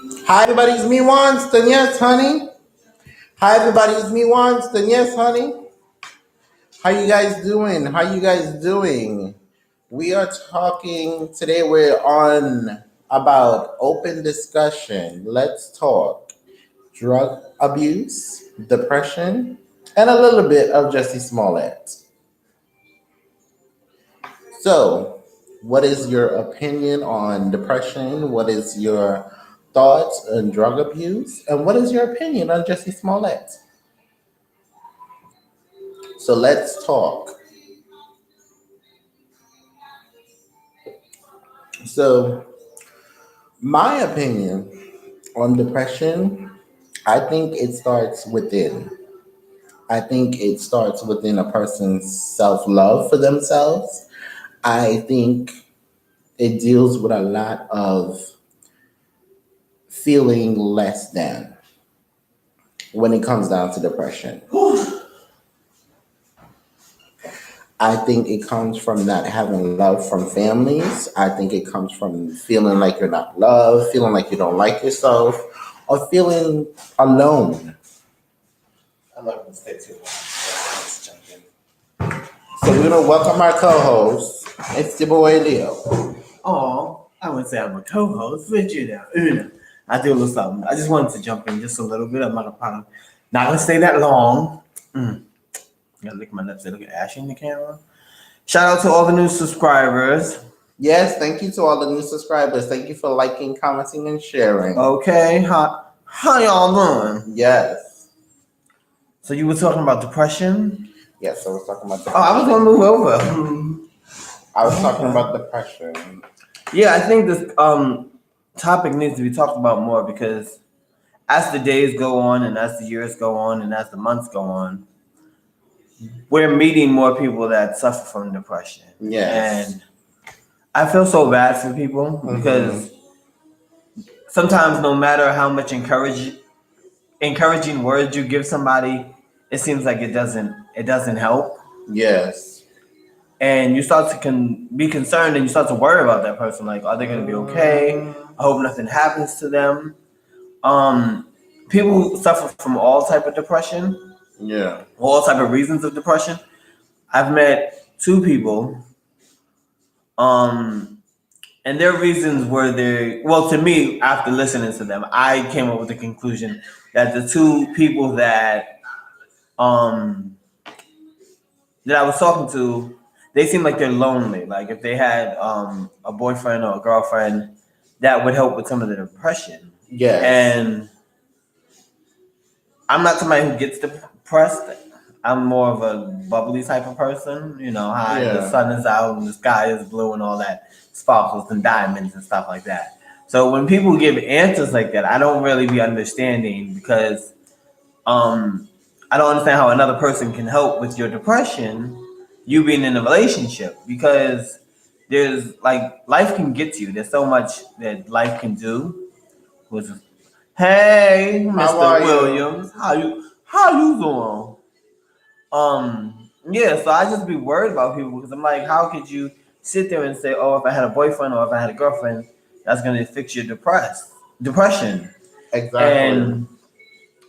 Hi, everybody. It's me, Winston. Yes, honey. Hi, everybody. It's me, Winston. Yes, honey. How you guys doing? How you guys doing? We are talking today. We're on about open discussion. Let's talk drug abuse, depression, and a little bit of Jussie Smollett. So, what is your opinion on depression? What is your thoughts on drug abuse? And what is your opinion on Jussie Smollett? So let's talk. So, my opinion on depression, I think it starts within. I think it starts within a person's self love for themselves. I think it deals with a lot of feeling less than when it comes down to depression. I think it comes from not having love from families. I think it comes from feeling like you're not loved, feeling like you don't like yourself, or feeling alone. I'm not going to stay too long. Let's jump in. So we're going to welcome our co-host. It's your boy Leo. Oh, I wouldn't say I'm a co-host, but I do a little something. I just wanted to jump in just a little bit. I'm not gonna stay that long. Gotta lick my lips. Look at Ashy in the camera. Shout out to all the new subscribers. Yes, thank you to all the new subscribers. Thank you for liking, commenting, and sharing. Okay, how y'all doing? Yes. So you were talking about depression? Yes, I was talking about depression. Oh, I was gonna move over. I was talking about depression. Yeah, I think this topic needs to be talked about more because as the days go on and as the years go on and as the months go on, we're meeting more people that suffer from depression. Yes. And I feel so bad for people because sometimes no matter how much encouraging words you give somebody, it seems like it doesn't help. Yes. And you start to be concerned and you start to worry about that person. Like, are they going to be okay? I hope nothing happens to them. People suffer from all type of depression. Yeah. All type of reasons of depression. I've met two people. And their reasons were to me, after listening to them, I came up with the conclusion that the two people that I was talking to, they seem like they're lonely. Like if they had a boyfriend or a girlfriend, that would help with some of the depression. Yes. And I'm not somebody who gets depressed. I'm more of a bubbly type of person. You know, how the sun is out and the sky is blue and all that sparkles and diamonds and stuff like that. So when people give answers like that, I don't really be understanding because I don't understand how another person can help with your depression, you being in a relationship, because there's like life can get to you. There's so much that life can do. Hey, Mr. Williams, how you doing? Yeah, so I just be worried about people because I'm like, how could you sit there and say, oh, if I had a boyfriend or if I had a girlfriend, that's gonna fix your depression. Exactly. And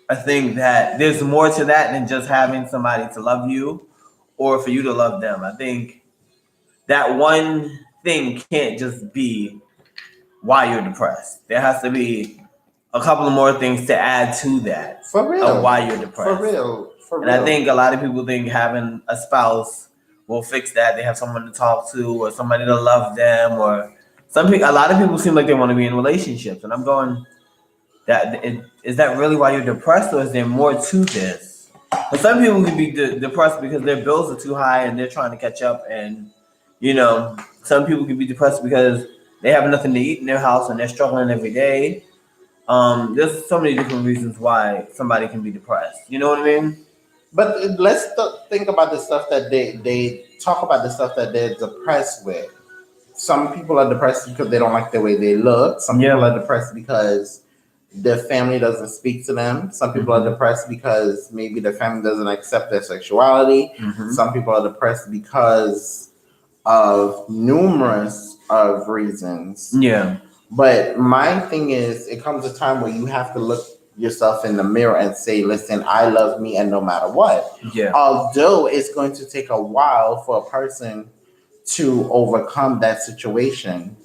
I think that there's more to that than just having somebody to love you or for you to love them. I think that one thing can't just be why you're depressed. There has to be a couple of more things to add to that. For real. Of why you're depressed. For real. And I think a lot of people think having a spouse will fix that. They have someone to talk to or somebody to love them, or a lot of people seem like they want to be in relationships. And I'm going, is that really why you're depressed, or is there more to this? But some people can be depressed because their bills are too high and they're trying to catch up. And, some people can be depressed because they have nothing to eat in their house and they're struggling every day. There's so many different reasons why somebody can be depressed. You know what I mean? But let's think about the stuff that they talk about, the stuff that they're depressed with. Some people are depressed because they don't like the way they look. Some people are depressed because their family doesn't speak to them. Some people are depressed because maybe their family doesn't accept their sexuality. Some people are depressed because of numerous of reasons. Yeah. But my thing is, it comes a time where you have to look yourself in the mirror and say, listen, I love me, and no matter what. Yeah. Although it's going to take a while for a person to overcome that situation,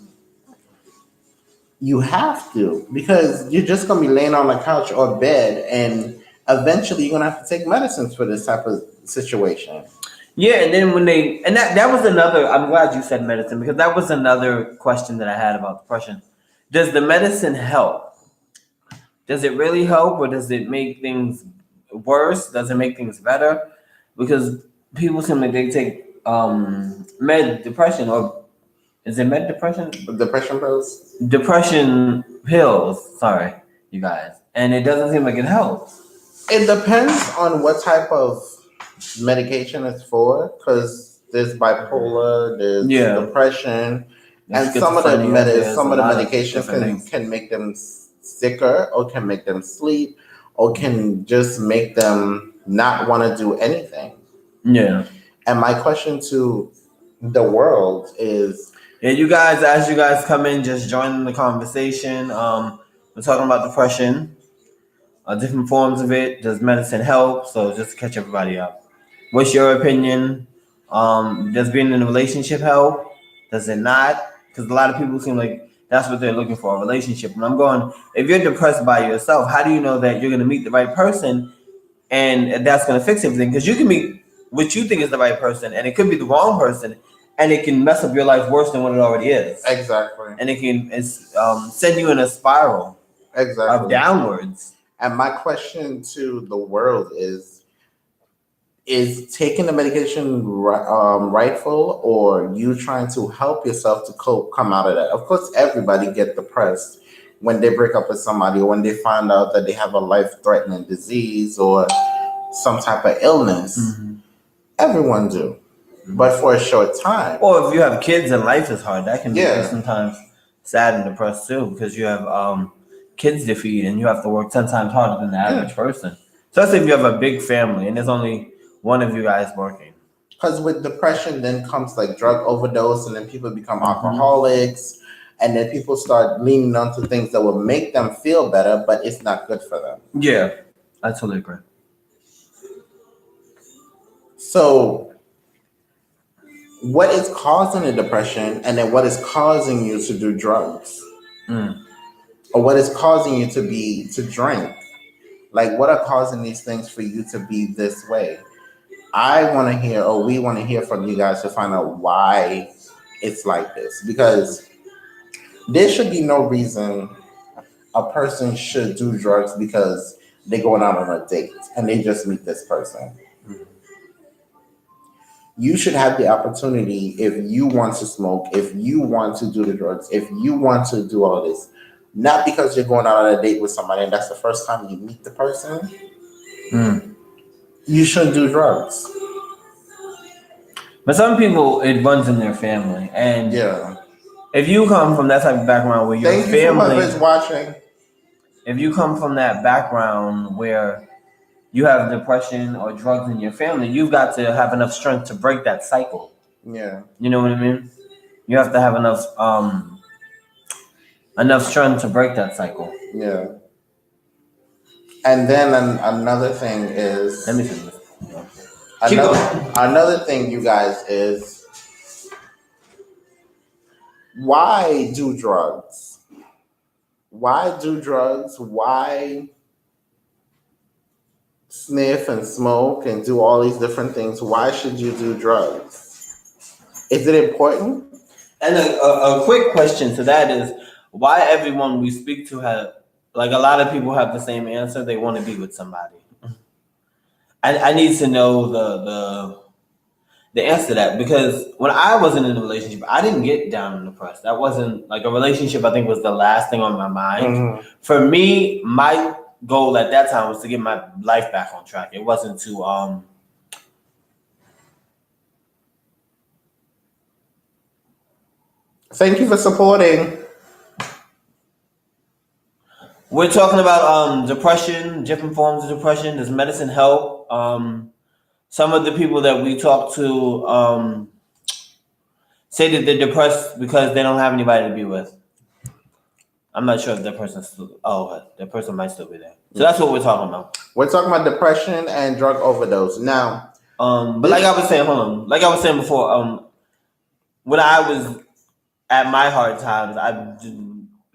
you have to, because you're just going to be laying on a couch or bed, and eventually you're going to have to take medicines for this type of situation. Yeah, and then when they and that was another. I'm glad you said medicine because that was another question that I had about depression. Does the medicine help? Does it really help, or does it make things worse? Does it make things better? Because people seem like they take med depression, or is it med depression? Depression pills? Depression pills. Sorry, you guys, and it doesn't seem like it helps. It depends on what type of medication it's for, because there's bipolar, there's depression, and some of the medications can make them sicker, or can make them sleep, or can just make them not want to do anything. Yeah. And my question to the world is, yeah, you guys, as you guys come in, just join the conversation. We're talking about depression, different forms of it. Does medicine help? So just to catch everybody up. What's your opinion? Does being in a relationship help? Does it not? Because a lot of people seem like that's what they're looking for, a relationship. And I'm going, if you're depressed by yourself, how do you know that you're going to meet the right person and that's going to fix everything? Because you can meet what you think is the right person, and it could be the wrong person, and it can mess up your life worse than what it already is. Exactly. And it can send you in a spiral of downwards. And my question to the world is taking the medication rightful, or you trying to help yourself to come out of that? Of course, everybody get depressed when they break up with somebody, or when they find out that they have a life-threatening disease or some type of illness. Mm-hmm. Everyone do, but for a short time. Or if you have kids and life is hard, that can be sometimes sad and depressed too, because you have kids to feed and you have to work 10 times harder than the average person. Especially if you have a big family and there's only one of you guys working. Because with depression then comes like drug overdose, and then people become alcoholics, and then people start leaning onto things that will make them feel better, but it's not good for them. Yeah, I totally agree. So what is causing the depression, and then what is causing you to do drugs? Or what is causing you to drink? Like, what are causing these things for you to be this way? I want to hear, or we want to hear from you guys to find out why it's like this. Because there should be no reason a person should do drugs because they're going out on a date and they just meet this person. You should have the opportunity, if you want to smoke, if you want to do the drugs, if you want to do all this, not because you're going out on a date with somebody and that's the first time you meet the person, you shouldn't do drugs. But some people, it runs in their family. And if you come from that type of background where your family is watching, if you come from that background where you have depression or drugs in your family, you've got to have enough strength to break that cycle. Yeah. You know what I mean? You have to have enough strength to break that cycle. Yeah. And then another thing is, let me see this. Another thing, you guys, is why do drugs? Why do drugs? Why sniff and smoke and do all these different things? Why should you do drugs? Is it important? And a quick question to that is, why everyone we speak to have, like, a lot of people have the same answer. They want to be with somebody. I need to know the answer to that, because when I wasn't in a relationship, I didn't get down and depressed. That wasn't like a relationship. I think was the last thing on my mind. Mm-hmm. For me, my goal at that time was to get my life back on track. It wasn't to Thank you for supporting. We're talking about depression, different forms of depression. Does medicine help? Some of the people that we talk to say that they're depressed because they don't have anybody to be with. I'm not sure if that person's still. Oh, that person might still be there. So that's what we're talking about. We're talking about depression and drug overdose. Now, but like I was saying, hold on. Like I was saying before, when I was at my hard times,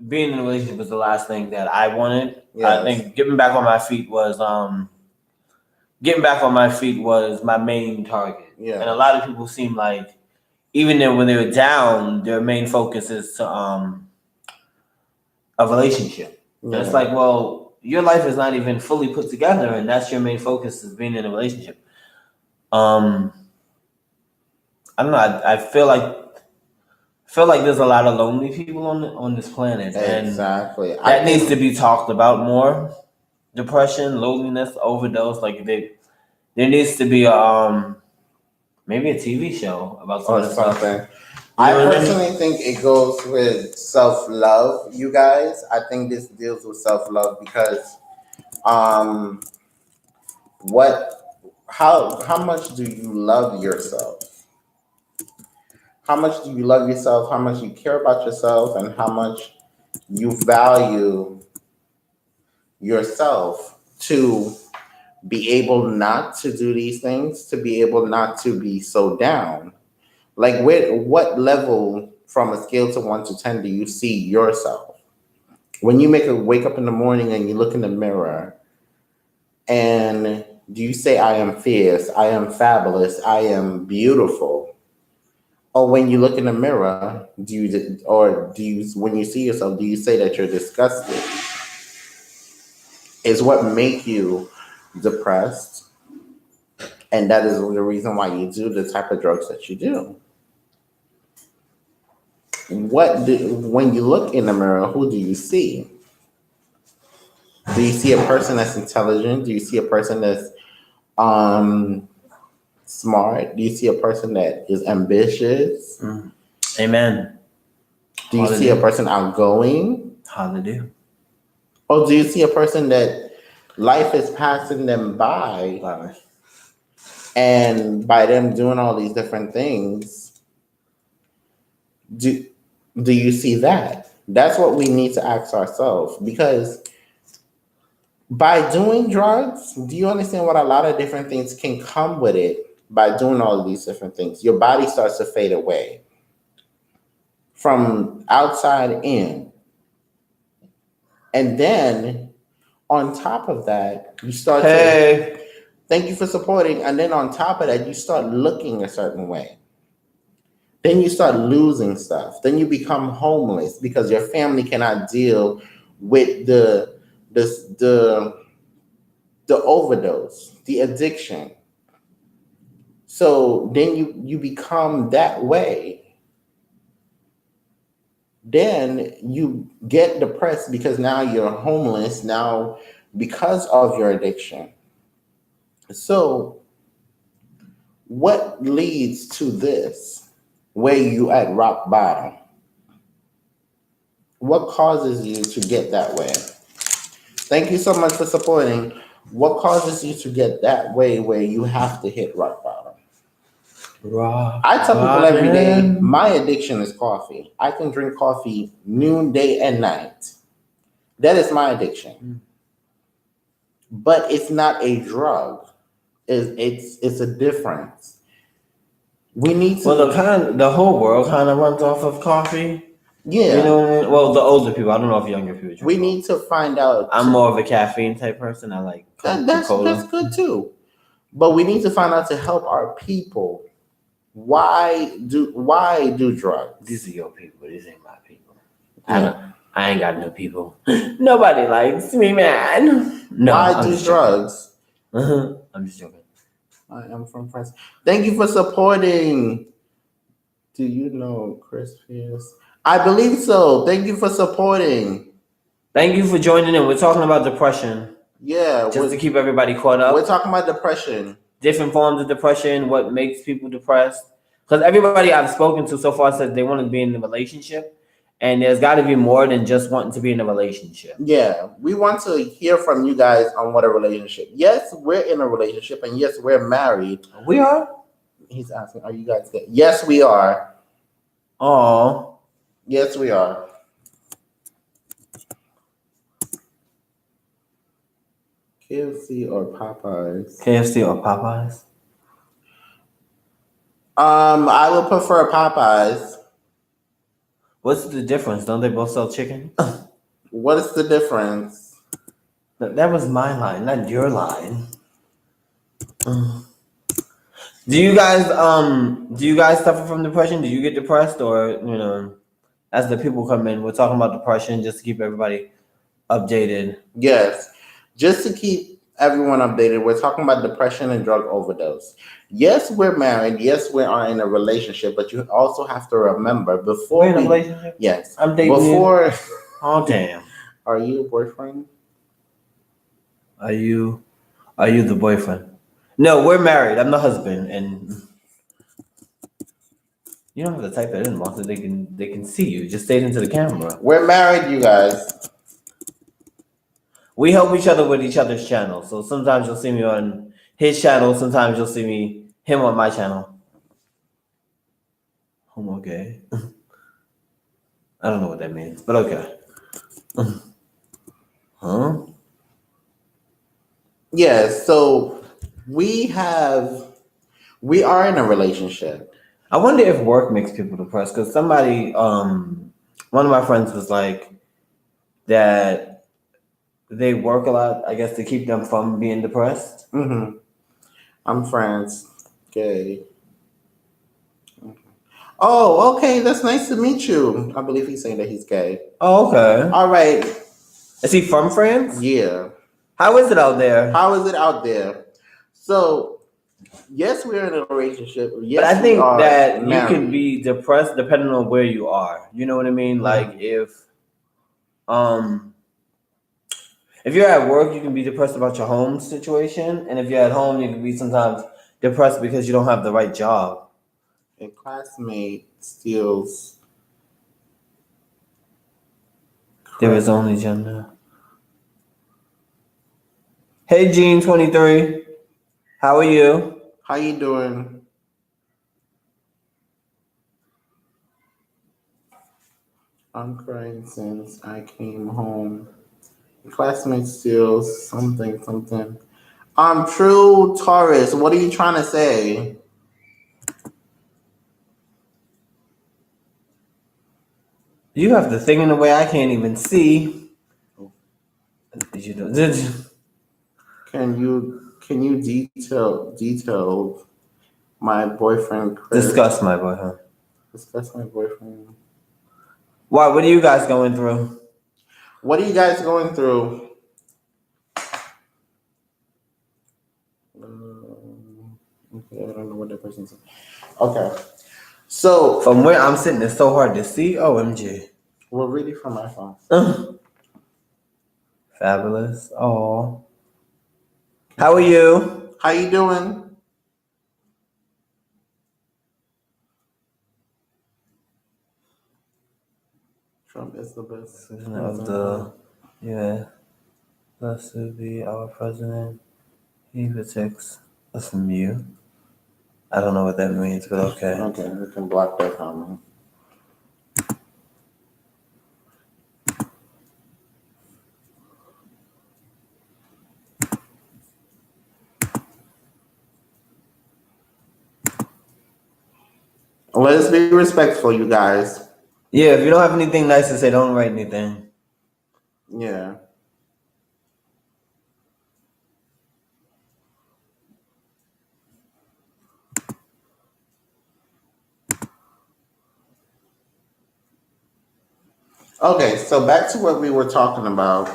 being in a relationship was the last thing that I wanted. Yes. I think getting back on my feet was my main target. Yeah. And a lot of people seem like, even then when they were down, their main focus is to a relationship. Yeah. And it's like, well, your life is not even fully put together, and that's your main focus, is being in a relationship. I don't know. I feel like there's a lot of lonely people on this planet. Exactly. And that needs to be talked about more. Depression, loneliness, overdose. Like there needs to be maybe a TV show about something. I personally think it goes with self-love, you guys. I think this deals with self-love because how much do you love yourself? How much do you love yourself? How much you care about yourself, and how much you value yourself to be able not to do these things, to be able not to be so down. Like, what level from a scale to 1 to 10 do you see yourself? When you wake up in the morning and you look in the mirror, and do you say, I am fierce, I am fabulous, I am beautiful? Or when you look in the mirror, when you see yourself, do you say that you're disgusted? Is what make you depressed, and that is the reason why you do the type of drugs that you do. When you look in the mirror, who do you see? Do you see a person that's intelligent? Do you see a person that's smart? Do you see a person that is ambitious? Amen. Do you see a person outgoing? Hallelujah. Or do you see a person that life is passing them by, and by them doing all these different things, do you see that? That's what we need to ask ourselves, because by doing drugs, do you understand what a lot of different things can come with it? By doing all of these different things, your body starts to fade away from outside in. And then on top of that, you start to, thank you for supporting. And then on top of that, you start looking a certain way. Then you start losing stuff. Then you become homeless because your family cannot deal with the overdose, the addiction. So then you become that way. Then you get depressed because now you're homeless now because of your addiction. So what leads to this, where you at rock bottom? What causes you to get that way? Thank you so much for supporting. What causes you to get that way where you have to hit rock bottom? I tell people every day, my addiction is coffee. I can drink coffee noon, day, and night. That is my addiction. But it's not a drug. It's a difference. We need to. Well, the whole world kind of runs off of coffee. Yeah. You know what I mean? Well, the older people. I don't know if younger people drink. We need to find out. I'm more of a caffeine type person. I like Coca-Cola. That's good too. But we need to find out to help our people. Why do drugs? These are your people. These ain't my people. I ain't got no people. Nobody likes me, man. No, why do drugs? I'm just joking. I am from France. Thank you for supporting. Do you know Chris Pierce? I believe so. Thank you for supporting. Thank you for joining in. We're talking about depression. Yeah. Just to keep everybody caught up. We're talking about depression. Different forms of depression, what makes people depressed. Because everybody I've spoken to so far says they want to be in a relationship. And there's got to be more than just wanting to be in a relationship. Yeah. We want to hear from you guys on what a relationship. Yes, we're in a relationship. And yes, we're married. We are? He's asking, are you guys good? Yes, we are. Oh. Yes, we are. KFC or Popeyes? KFC or Popeyes? I would prefer Popeyes. What's the difference? Don't they both sell chicken? What is the difference? That was my line, not your line. Do you guys suffer from depression? Do you get depressed, or as the people come in, we're talking about depression just to keep everybody updated. Yes, just to keep everyone updated, we're talking about depression and drug overdose. Yes, we're married. Yes, we are in a relationship, but you also have to remember before we're in a relationship. Yes, I'm dating before. You. Oh damn! Are you a boyfriend? Are you the boyfriend? No, we're married. I'm the husband, and you don't have to type it in, Martha. They can see you. Just say it into the camera. We're married, you guys. We help each other with each other's channels. So sometimes you'll see me on his channel. Sometimes you'll see him on my channel. Homo gay. I don't know what that means, but okay. Huh? Yes. So we are in a relationship. I wonder if work makes people depressed, because somebody, one of my friends was like that they work a lot, I guess, to keep them from being depressed. Mm-hmm. I'm friends. Gay. Okay. Oh, okay. That's nice to meet you. I believe he's saying that he's gay. Oh, okay. All right. Is he from France? Yeah. How is it out there? How is it out there? So, yes, we're in a relationship. Yes, but I think that married. You can be depressed depending on where you are. You know what I mean? Mm-hmm. Like if you're at work, you can be depressed about your home situation, and if you're at home, you can be sometimes depressed because you don't have the right job. A classmate steals. There is only gender. Hey, Gene23. How are you? How you doing? I'm crying since I came home. Classmate steals something. True Taurus. What are you trying to say? You have the thing in the way I can't even see. Did you? Can you detail my boyfriend Chris? Discuss my boyfriend. Discuss my boyfriend. Why? What are you guys going through? What are you guys going through? Okay, I don't know what that person said. Okay. So from where I'm sitting, it's so hard to see. OMG. Well, really from my phone. Fabulous. Oh. How are you? How you doing? Trump is the best. Blessed to be our president. He protects us from you. I don't know what that means, but okay. Okay, we can block that comment. Let's be respectful, you guys. Yeah, if you don't have anything nice to say, don't write anything. Yeah. Okay, so back to what we were talking about.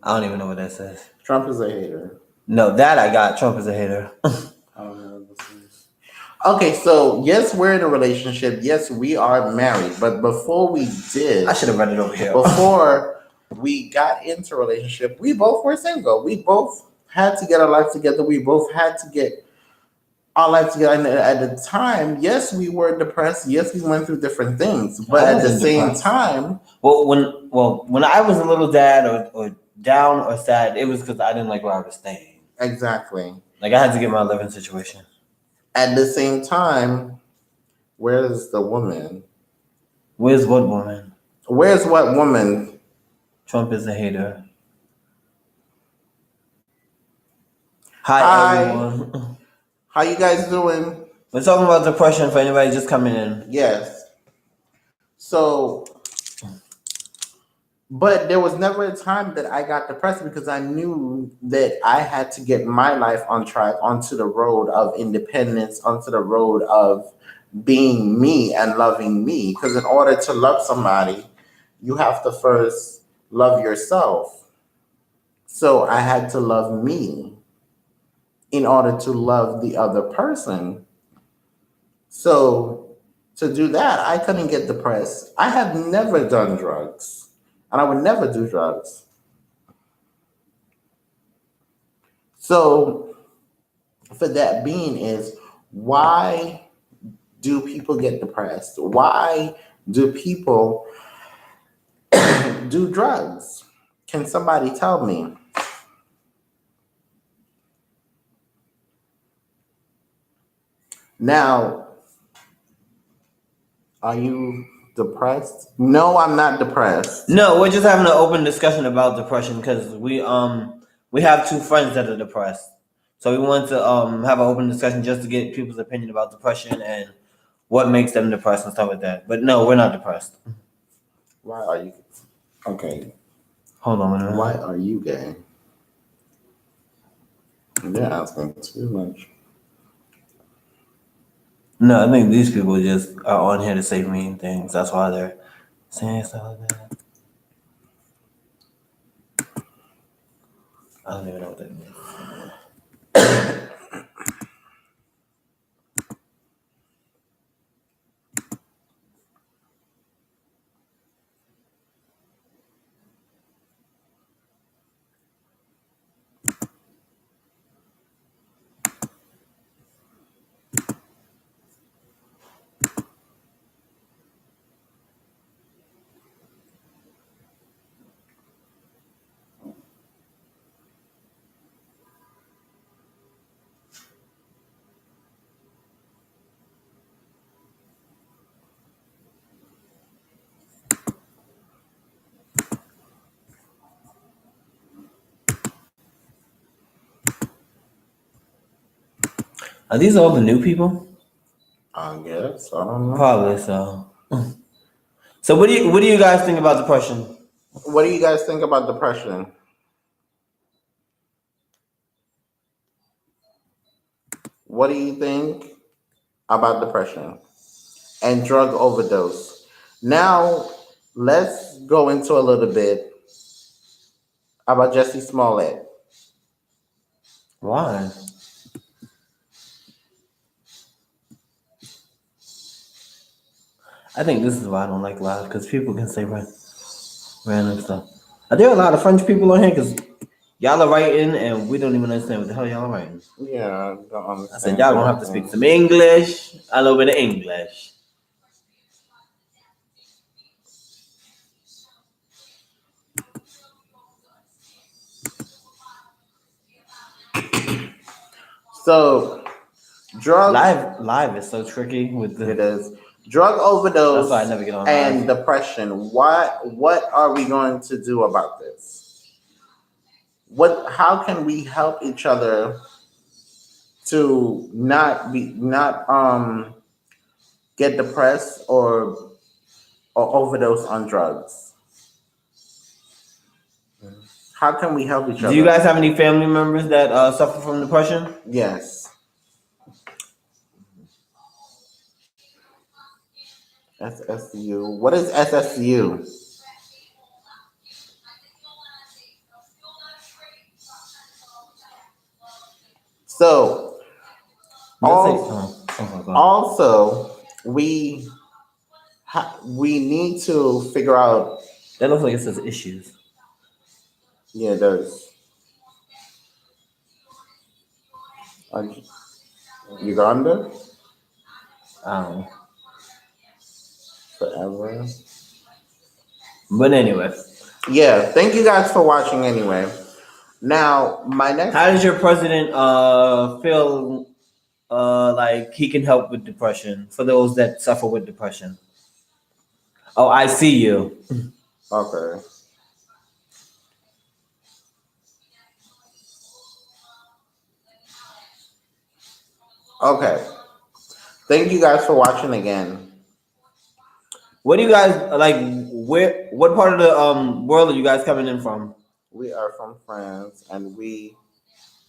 I don't even know what that says. Trump is a hater. No, that I got. Trump is a hater. I don't know what this is. Okay, so yes, we're in a relationship. Yes, we are married. But before we did, I should have read it over here. Before we got into a relationship, we both were single. We both had to get our life together. We both had to get our life together. And at the time, yes, we were depressed. Yes, we went through different things. But at the same time, when I was a little sad or down or sad, it was because I didn't like where I was staying. Exactly. Like I had to get my living situation. At the same time, where's the woman? Where's what woman? Where's what woman? Trump is a hater. Hi, Hi. everyone. How you guys doing? We're talking about depression for anybody just coming in. Yes. So, but there was never a time that I got depressed because I knew that I had to get my life on track, onto the road of independence, onto the road of being me and loving me. Because in order to love somebody, you have to first love yourself. So I had to love me in order to love the other person. So to do that, I couldn't get depressed. I have never done drugs, and I would never do drugs. So for that being is, why do people get depressed? Why do people do drugs? Can somebody tell me? Now, are you depressed? No, I'm not depressed. No, we're just having an open discussion about depression because we have two friends that are depressed. So we want to have an open discussion just to get people's opinion about depression and what makes them depressed and stuff like that. But no, we're not depressed. Why are you? Okay. Hold on a minute. Why are you gay? You're asking too much. No, I think these people just are on here to say mean things. That's why they're saying stuff like that. I don't even know what that means. Are these all the new people? I guess. I don't know. Probably so. So what do you guys think about depression? What do you guys think about depression? What do you think about depression and drug overdose? Now, let's go into a little bit about Jussis Smollett. Why? I think this is why I don't like live, because people can say random stuff. Are there a lot of French people on here? Because y'all are writing and we don't even understand what the hell y'all are writing. Yeah, I don't understand. I said, y'all gonna have to speak some English, a little bit of English. So, drug live is so tricky with the. It is drug overdose. That's why I never get on and live. Depression. What are we going to do about this? How can we help each other to not get depressed or overdose on drugs? How can we help each other? Do you guys have any family members that suffer from depression? Yes. SSU. What is SSU? So, also we need to figure out. That looks like it says issues. Yeah, it does. Uganda? I don't know. Forever. But anyway. Yeah, thank you guys for watching anyway. Now, my next... How does your president feel like he can help with depression for those that suffer with depression? Oh, I see you. Okay. Okay. Thank you guys for watching again. What do you guys like? Where? What part of the world are you guys coming in from? We are from France and we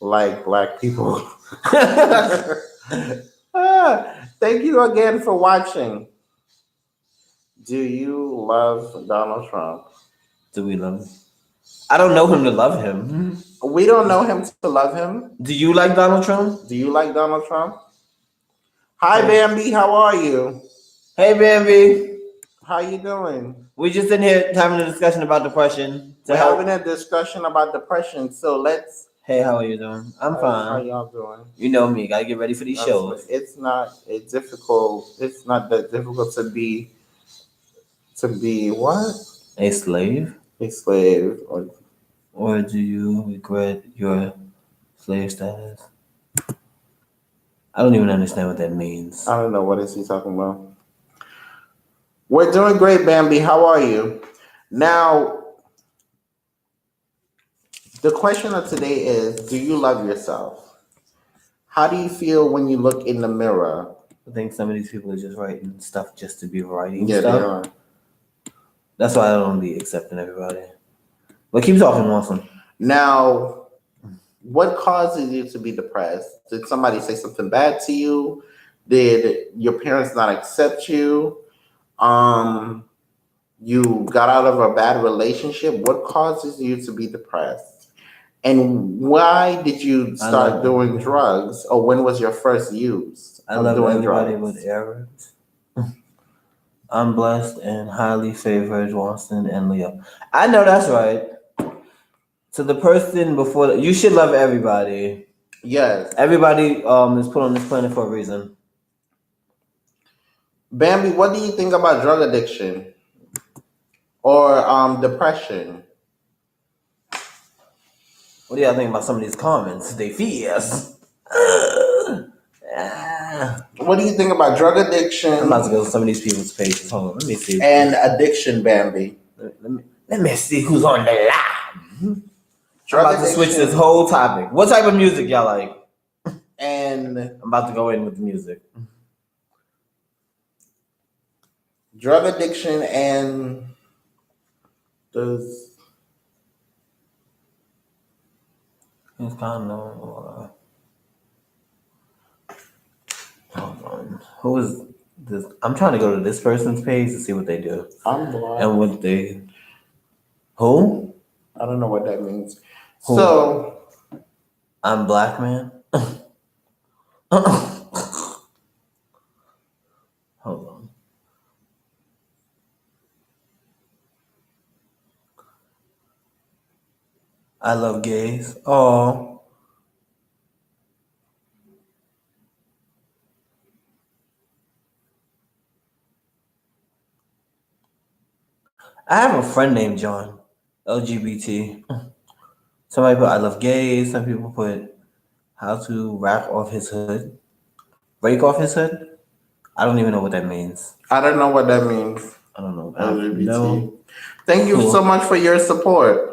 like black people. Thank you again for watching. Do you love Donald Trump? Do we love him? I don't know him to love him. We don't know him to love him. Do you like Donald Trump? Do you like Donald Trump? Hi, Hey. Bambi. How are you? Hey, Bambi. How you doing? We just in here having a discussion about depression. We're having a discussion about depression. So let's. Hey, how are you doing? I'm How fine. y'all doing? You know me. Gotta get ready for these shows. It's not difficult. It's not that difficult to be. To be what? A slave? A slave. Or do you regret your slave status? I don't even understand what that means. I don't know. What is he talking about? We're doing great, Bambi. How are you? Now, the question of today is, do you love yourself? How do you feel when you look in the mirror? I think some of these people are just writing stuff just to be writing Yeah, stuff. they are. That's why I don't be accepting everybody. But keep talking, Watson. Now, what causes you to be depressed? Did somebody say something bad to you? Did your parents not accept you? You got out of a bad relationship. What causes you to be depressed? And why did you start doing drugs? Or when was your first use of doing drugs? With errors. I'm blessed and highly favored, Watson and Leo. I know that's right. So the person before you should love everybody. Yes. Everybody is put on this planet for a reason. Bambi, what do you think about drug addiction or depression? What do y'all think about some of these comments? They feed us. What do you think about drug addiction? I'm about to go to some of these people's pages. Hold on, let me see. And addiction, Bambi. Let me see who's on the line. Drug I'm about to switch this whole topic. What type of music y'all like? And I'm about to go in with the music. Drug addiction and does it's kind of hold on. Who is this? I'm trying to go to this person's page to see what they do. I'm black. And what they who? I don't know what that means. Who? So I'm black, man. Hold on. I love gays. Oh. I have a friend named John. LGBT. Somebody put I love gays. Some people put how to rap off his hood. Break off his hood? I don't even know what that means. I don't know what that means. I don't know. LGBT. No. Thank you so much for your support.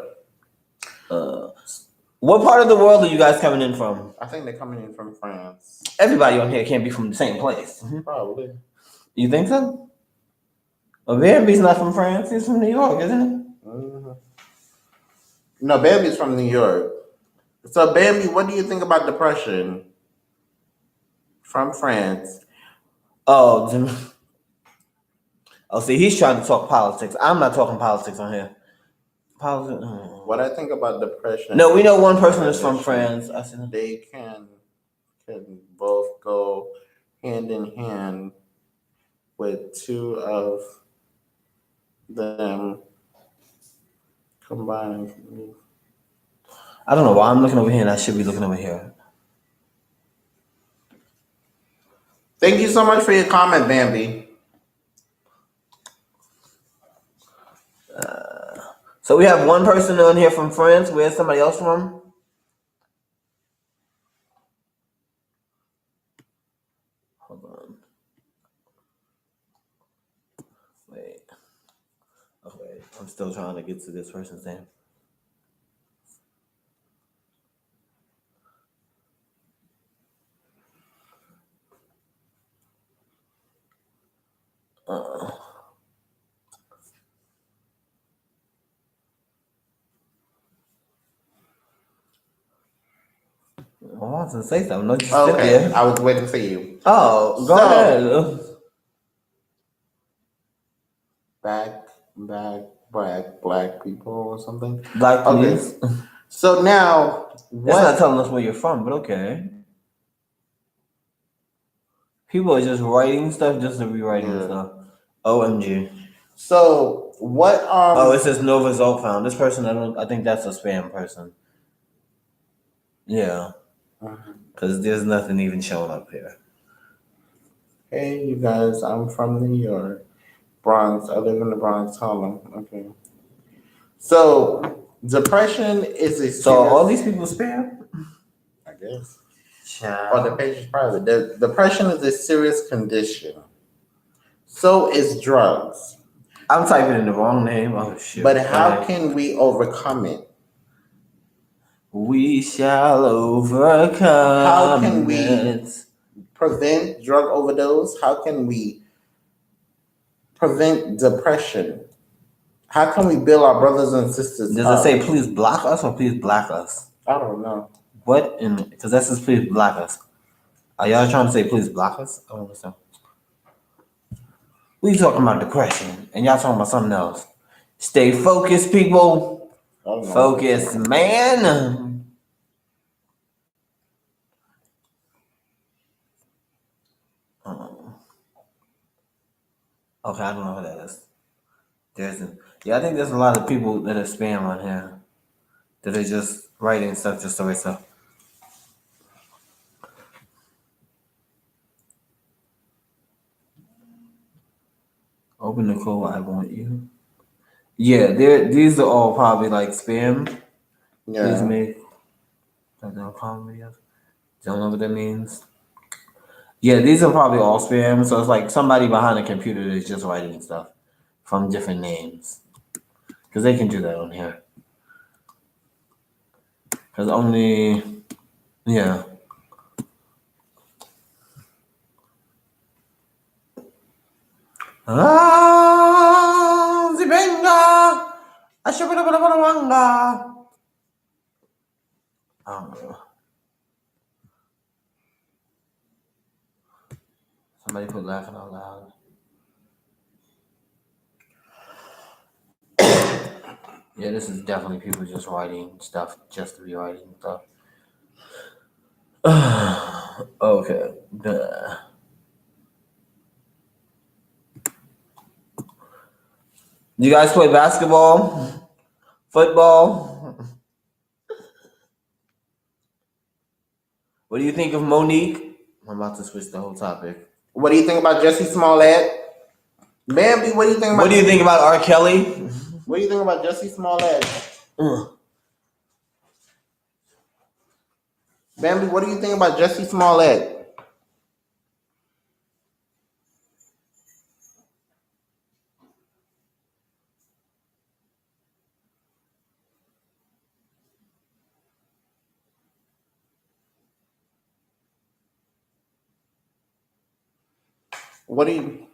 What part of the world are you guys coming in from? I think they're coming in from France. Everybody on here can't be from the same place. Probably. You think so? Well, Bambi's not from France. He's from New York, isn't he? Mm-hmm. No, Bambi's from New York. So, Bambi, what do you think about depression? From France. Oh, see, he's trying to talk politics. I'm not talking politics on here. Politics. What I think about depression. No, we know one person is from France. I said they can both go hand in hand with two of them combined. I don't know why I'm looking over here and I should be looking over here. Thank you so much for your comment, Bambi. So we have one person on here from France. Where's somebody else from? Hold on. Wait. I'm still trying to get to this person's name. I want to say something. No, just sit Okay, there. I was waiting for you. Oh, go ahead. Black people or something. Black please. Okay. So now, It's not telling us where you're from, but okay. People are just writing stuff just to be writing stuff. OMG. So what? Oh, it says no result found. This person, I think that's a spam person. Yeah. Because there's nothing even showing up here. Hey, you guys, I'm from New York, Bronx. I live in the Bronx, Harlem. Okay. So depression is a serious, So all these people spam? I guess. Child. Or the page is private. Depression is a serious condition. So is drugs. I'm typing in the wrong name. Oh shit. But how can we overcome it? We shall overcome. How can we prevent drug overdose? How can we prevent depression? How can we build our brothers and sisters Does up? it say please block us or please black us? I don't know. What? Because that says please block us. Are y'all trying to say please block us? I don't understand. We talking about depression and y'all talking about something else. Stay focused, people. Focus, man. Okay, I don't know who that is. I think there's a lot of people that are spam on here that are just writing stuff just to write stuff. Open the code, I want you. Yeah, these are all probably like spam. Yeah. Please make videos. Don't know what that means. Yeah, these are probably all spam. So it's like somebody behind a computer that's just writing stuff from different names. Because they can do that on here. Because only, yeah. Zibenga! Ashubidabadabadawanga! I don't know. Somebody put laughing out loud. Yeah, this is definitely people just writing stuff just to be writing stuff. Okay. Duh. You guys play basketball? Football? What do you think of Monique? I'm about to switch the whole topic. What do you think about Jussis Smollett? Bambi, what do you think about? What do you think about R. Kelly? What do you think about Jussis Smollett? Bambi, what do you think about Jussis Smollett? What do you?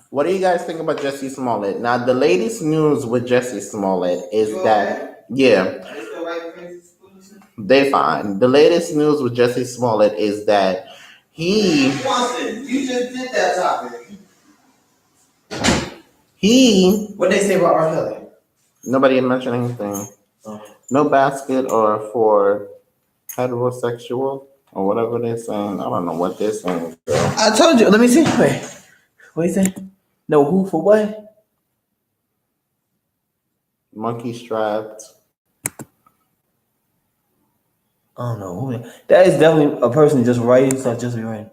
What do you guys think about Jussis Smollett? Now, the latest news with Jussis Smollett is that, they fine. The latest news with Jussis Smollett is that he. You just did that topic. What they say about R. Kelly? Nobody mentioned anything. No basket or for heterosexual or whatever they're saying. I don't know what they're saying. I told you. Let me see. Wait. What you say? No, who for what? Monkey strapped. I don't know who. That is definitely a person just writing stuff just to be writing.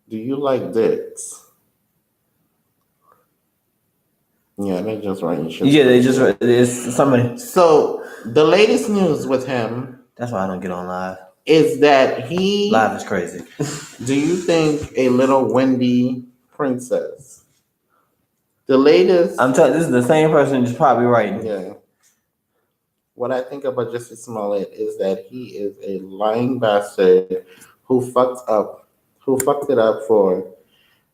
Do you like dicks? Yeah, they're just writing shit. Yeah, it's somebody. So the latest news with him. That's why I don't get on live. Is that he? Live is crazy. Do you think a little Wendy princess? The latest. I'm telling. This is the same person who's probably writing. Yeah. What I think about Jussis Smollett is that he is a lying bastard who fucked it up for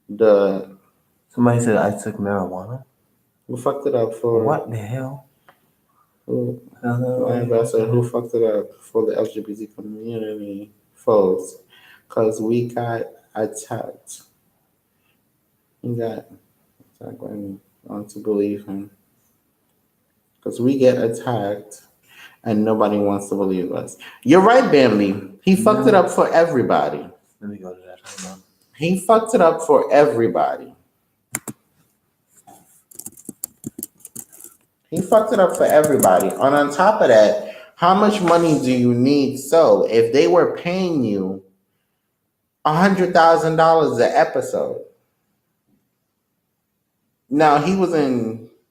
the. Somebody said I took marijuana. Who fucked it up for? What the hell? Lying bastard who fucked it up for the LGBT community, folks, because we got attacked. He got attacked. I want to believe him. Because we get attacked and nobody wants to believe us. You're right, Bambi. He fucked it up for everybody. Let me go to that. Hold on. He fucked it up for everybody. He fucked it up for everybody. And on top of that, how much money do you need? So if they were paying you $100,000 an episode. Now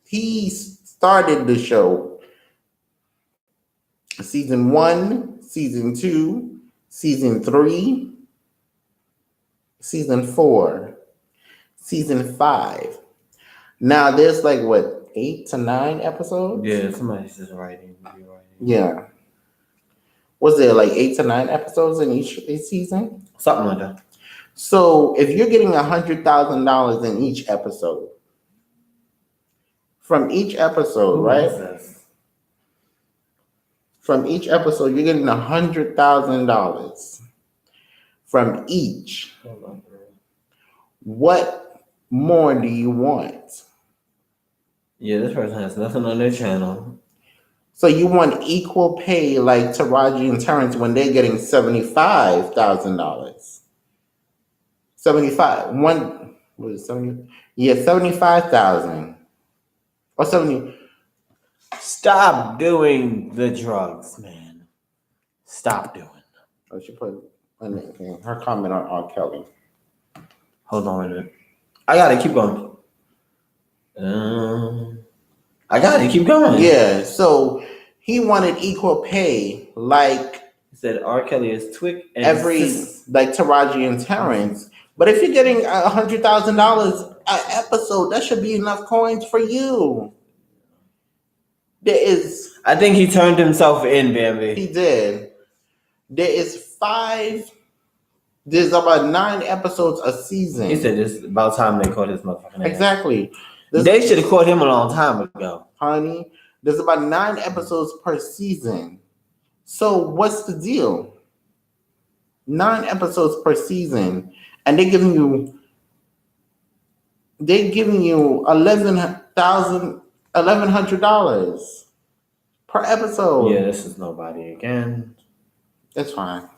he started the show season 1, season 2, season 3, season 4, season 5. Now there's like what, 8 to 9 episodes? Yeah, somebody's just writing. Yeah. Was there like 8 to 9 episodes in each season? Something like that. So if you're getting $100,000 in each episode, from each episode, right? From each episode, you're getting $100,000 from each. What more do you want? Yeah, this person has nothing on their channel. So you want equal pay like Taraji and Terrence when they're getting $75,000. 75. One, what is it, 70? Yeah, 75,000. Or 70. Stop doing the drugs, man. Stop doing them. Oh, she put her comment on R. Kelly. Hold on a minute. I gotta keep going. I gotta keep going. Yeah, so he wanted equal pay, like he said R. Kelly is Twick and like Taraji and Terrence. But if you're getting $100,000 an episode, that should be enough coins for you. I think he turned himself in, Bambi. He did. There's about 9 episodes a season. He said it's about time they caught his motherfucking ass. Exactly. They should have caught him a long time ago. Honey, there's about 9 episodes per season. So what's the deal? 9 episodes per season. And they're giving you $1,100 per episode. Yeah, this is nobody again. That's fine.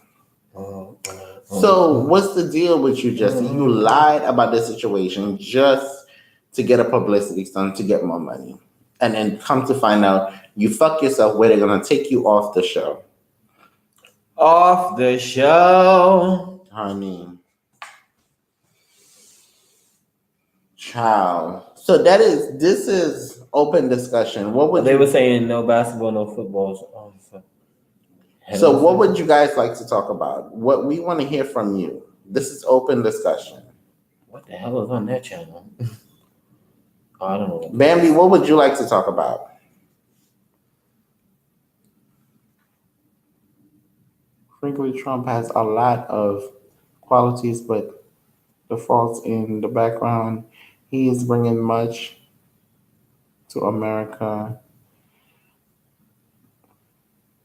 So what's the deal with you, Justin? You lied about this situation just to get a publicity stunt to get more money. And then come to find out you fuck yourself where they're gonna take you off the show. Off the show. Honey. Child. So this is open discussion. What would they were saying no basketball, no football. So what would you guys like to talk about? What we want to hear from you. This is open discussion. What the hell is on that channel? Oh, I don't know. Bambi, what would you like to talk about? Frankly, Trump has a lot of qualities, but the faults in the background. He is bringing much to America.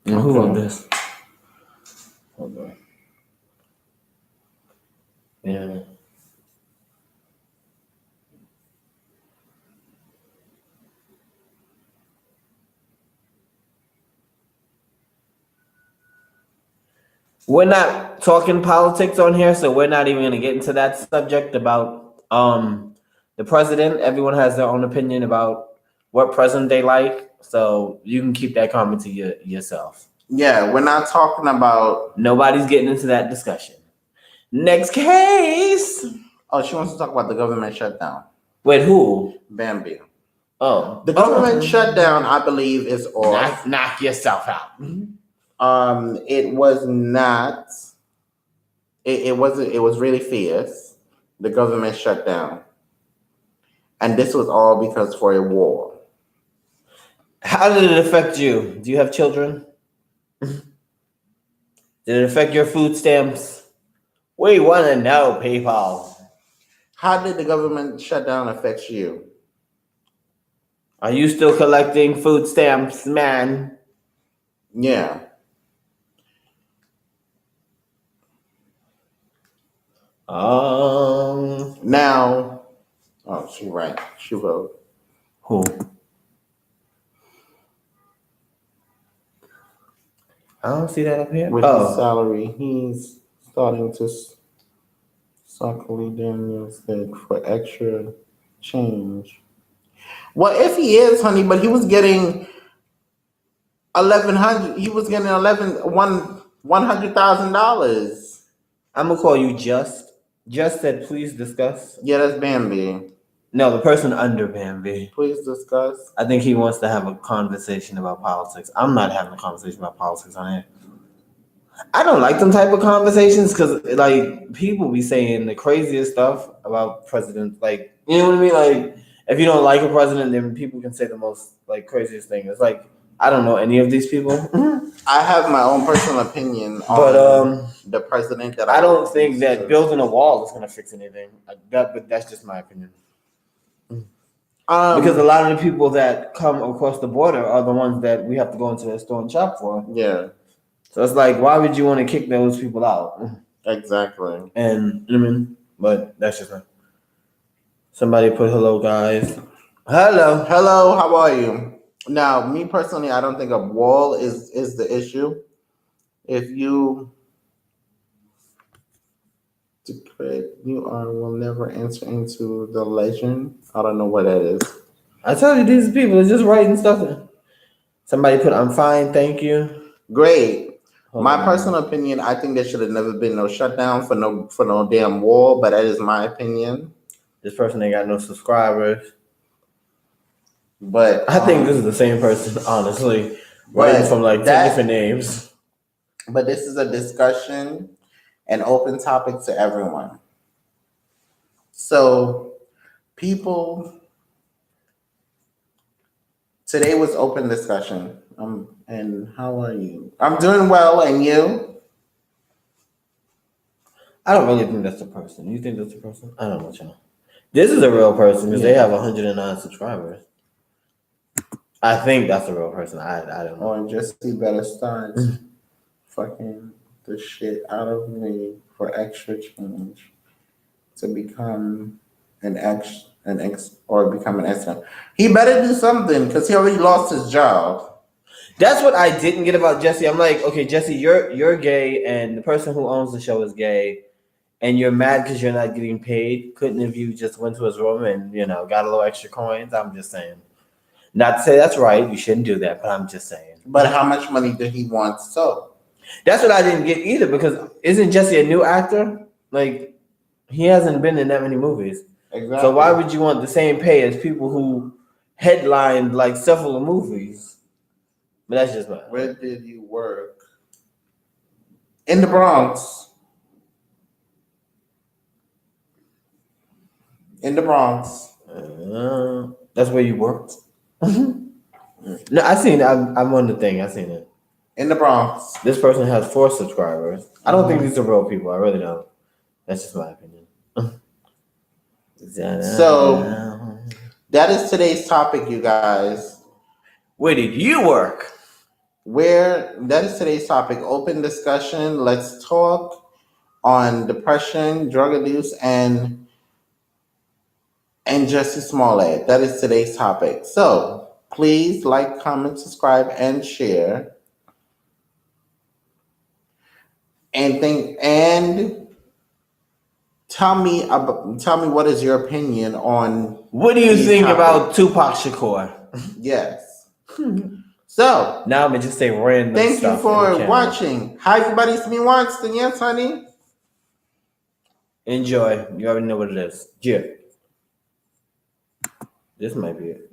And who wrote this? Hold on. Yeah. We're not talking politics on here, so we're not even going to get into that subject about the president. Everyone has their own opinion about what president they like, so you can keep that comment to yourself. Yeah, we're not talking about... Nobody's getting into that discussion. Next case. Oh, she wants to talk about the government shutdown. With who? Bambi. Oh, The government shutdown, I believe, is off. knock yourself out. It was not. It wasn't. It was really fierce. The government shut down, and this was all because for a war. How did it affect you? Do you have children? Did it affect your food stamps? We want to know, people. How did the government shutdown affect you? Are you still collecting food stamps, man? Yeah. Now, oh, she right. She wrote. Who? I don't see that up here. With his salary, he's starting to suckly Daniels said for extra change. Well, if he is, honey, but he was getting 1,100. He was getting $100,000. I'm gonna call you Just. Just said, please discuss. Yeah, that's Bambi. No, the person under Bambi. Please discuss. I think he wants to have a conversation about politics. I'm not having a conversation about politics on here. I don't like them type of conversations because, like, people be saying the craziest stuff about presidents. Like, you know what I mean? Like, if you don't like a president, then people can say the most, like, craziest thing. It's like, I don't know any of these people. I have my own personal opinion on the president that I don't think that building a wall is going to fix anything. But that's just my opinion. Because a lot of the people that come across the border are the ones that we have to go into the store and shop for. Yeah. So it's like, why would you want to kick those people out? Exactly. And I mean, but that's just not. Somebody put hello, guys. Hello. Hello, how are you? Now, me personally, I don't think a wall is the issue. If you declare you will never enter into the legend, I don't know what that is. I tell you, these people are just writing stuff. Somebody put, I'm fine, thank you. Great. My personal opinion, I think there should have never been no shutdown for no damn wall, but that is my opinion. This person ain't got no subscribers. But I think this is the same person, honestly. Writing from like 10 different names. But this is a discussion, an open topic to everyone. So people, today was open discussion. And how are you? I'm doing well, and you? I don't really think that's the person. You think that's the person? I don't know, y'all. This is a real person because they have 109 subscribers. I think that's a real person. I don't know. Oh, Jussis better start fucking the shit out of me for extra change to become become an extra. He better do something because he already lost his job. That's what I didn't get about Jussie. I'm like, okay, Jussie, you're gay, and the person who owns the show is gay, and you're mad because you're not getting paid. Couldn't have you just went to his room and got a little extra coins? I'm just saying. Not to say that's right. You shouldn't do that, but I'm just saying. But how much money did he want? So that's what I didn't get either, because isn't Jussie a new actor? Like, he hasn't been in that many movies. Exactly. So why would you want the same pay as people who headlined like several movies? But that's just my. Where did you work? In the Bronx. In the Bronx. That's where you worked? No, I seen it. I'm on the thing. I seen it. In the Bronx. This person has 4 subscribers. I don't think these are real people. I really don't. That's just my opinion. So that is today's topic, you guys. Where did you work? That is today's topic. Open discussion. Let's talk on depression, drug abuse, and Jussis Smollett. That is today's topic. So please like, comment, subscribe, and share. And tell me what is your opinion on what do you think about Tupac Shakur? Yes. So now I'm gonna just say random. Thank you for watching. Hi everybody, it's me Winston. Yes, honey. Enjoy. You already know what it is. Yeah. This might be it.